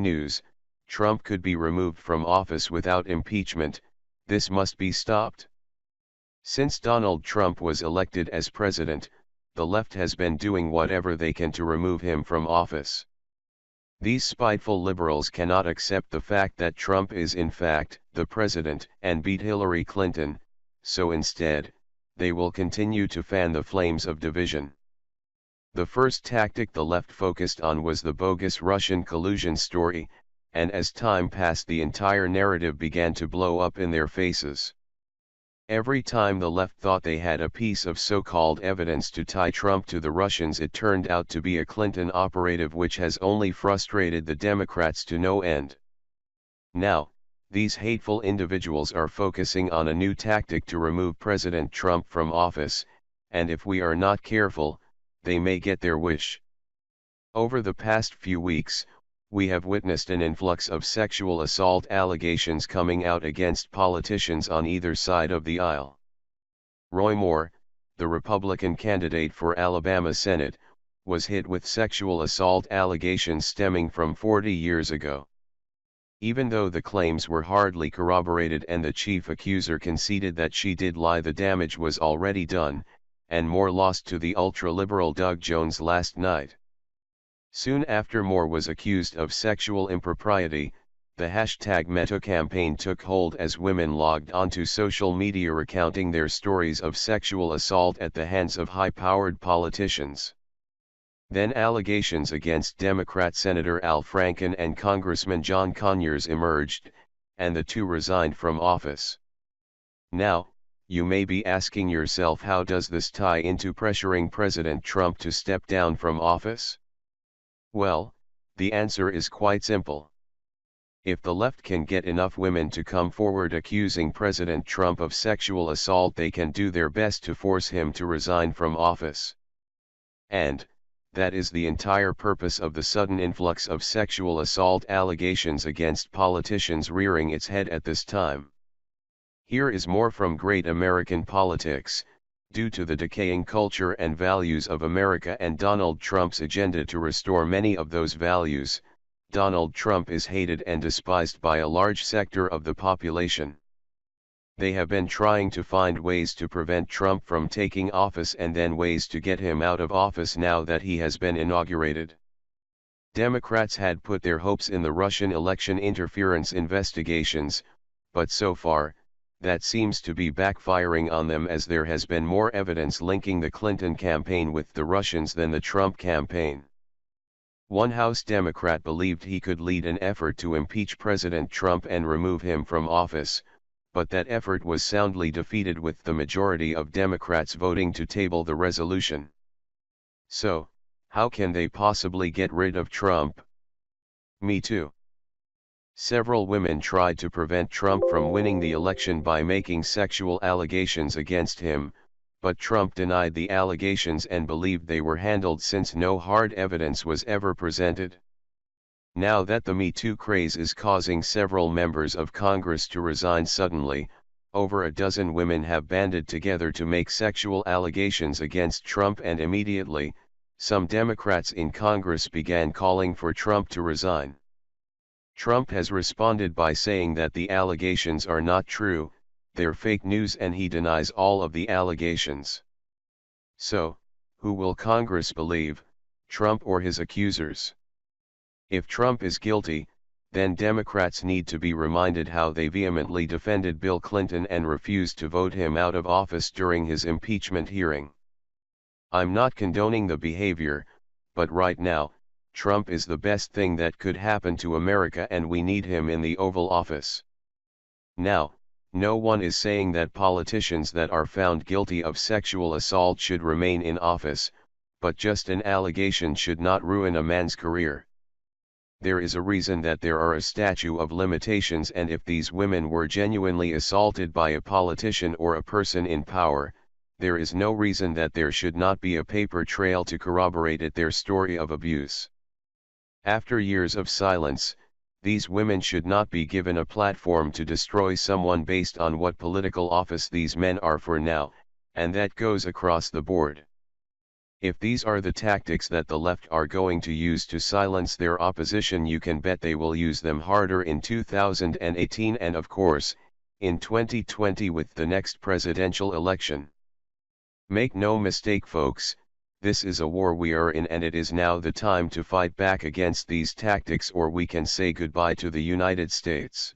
news, Trump could be removed from office without impeachment. This must be stopped. Since Donald Trump was elected as president, the left has been doing whatever they can to remove him from office. These spiteful liberals cannot accept the fact that Trump is in fact the president and beat Hillary Clinton, so instead, they will continue to fan the flames of division. The first tactic the left focused on was the bogus Russian collusion story, and as time passed the entire narrative began to blow up in their faces. Every time the left thought they had a piece of so-called evidence to tie Trump to the Russians, it turned out to be a Clinton operative which has only frustrated the Democrats to no end. Now, these hateful individuals are focusing on a new tactic to remove President Trump from office, and if we are not careful, they may get their wish. Over the past few weeks, we have witnessed an influx of sexual assault allegations coming out against politicians on either side of the aisle. Roy Moore, the Republican candidate for Alabama Senate, was hit with sexual assault allegations stemming from 40 years ago. Even though the claims were hardly corroborated and the chief accuser conceded that she did lie, the damage was already done, and Moore lost to the ultra-liberal Doug Jones last night. Soon after Moore was accused of sexual impropriety, the #Meta campaign took hold as women logged onto social media recounting their stories of sexual assault at the hands of high-powered politicians. Then allegations against Democrat Senator Al Franken and Congressman John Conyers emerged, and the two resigned from office. Now, you may be asking yourself, how does this tie into pressuring President Trump to step down from office? Well, the answer is quite simple. If the left can get enough women to come forward accusing President Trump of sexual assault, they can do their best to force him to resign from office. And, that is the entire purpose of the sudden influx of sexual assault allegations against politicians rearing its head at this time. Here is more from Great American Politics. Due to the decaying culture and values of America and Donald Trump's agenda to restore many of those values, Donald Trump is hated and despised by a large sector of the population. They have been trying to find ways to prevent Trump from taking office and then ways to get him out of office now that he has been inaugurated. Democrats had put their hopes in the Russian election interference investigations, but so far, that seems to be backfiring on them, as there has been more evidence linking the Clinton campaign with the Russians than the Trump campaign. One House Democrat believed he could lead an effort to impeach President Trump and remove him from office, but that effort was soundly defeated with the majority of Democrats voting to table the resolution. So, how can they possibly get rid of Trump? Me Too. Several women tried to prevent Trump from winning the election by making sexual allegations against him, but Trump denied the allegations and believed they were handled since no hard evidence was ever presented. Now that the Me Too craze is causing several members of Congress to resign suddenly, over a dozen women have banded together to make sexual allegations against Trump, and immediately, some Democrats in Congress began calling for Trump to resign. Trump has responded by saying that the allegations are not true, they're fake news, and he denies all of the allegations. So, who will Congress believe, Trump or his accusers? If Trump is guilty, then Democrats need to be reminded how they vehemently defended Bill Clinton and refused to vote him out of office during his impeachment hearing. I'm not condoning the behavior, but right now, Trump is the best thing that could happen to America, and we need him in the Oval Office. Now, no one is saying that politicians that are found guilty of sexual assault should remain in office, but just an allegation should not ruin a man's career. There is a reason that there are a statute of limitations, and if these women were genuinely assaulted by a politician or a person in power, there is no reason that there should not be a paper trail to corroborate their story of abuse. After years of silence, these women should not be given a platform to destroy someone based on what political office these men are for now, and that goes across the board. If these are the tactics that the left are going to use to silence their opposition, you can bet they will use them harder in 2018 and of course, in 2020 with the next presidential election. Make no mistake folks, this is a war we are in, and it is now the time to fight back against these tactics, or we can say goodbye to the United States.